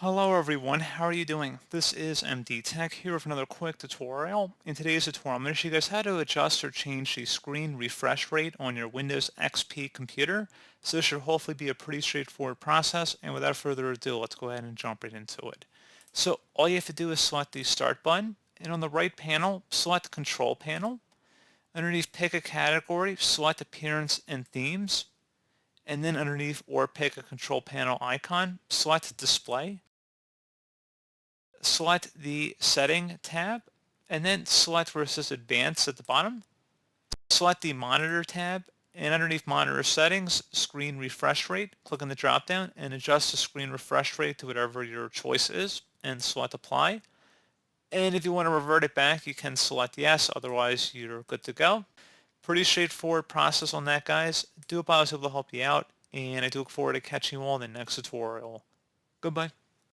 Hello everyone, how are you doing? This is MD Tech here with another quick tutorial. In today's tutorial, I'm going to show you guys how to adjust or change the screen refresh rate on your Windows XP computer. So this should hopefully be a pretty straightforward process, and without further ado, let's go ahead and jump right into it. So all you have to do is select the Start button, and on the right panel, select Control Panel. Underneath Pick a Category, select Appearance and Themes, and then underneath or pick a Control Panel icon, select Display. Select the Setting tab, and then select where it says Advanced at the bottom. Select the Monitor tab, and underneath Monitor Settings, Screen Refresh Rate, click on the drop-down and adjust the screen refresh rate to whatever your choice is, and select Apply. And if you want to revert it back, you can select Yes, otherwise you're good to go. Pretty straightforward process on that, guys. Do hope I was able to help you out, and I do look forward to catching you all in the next tutorial. Goodbye.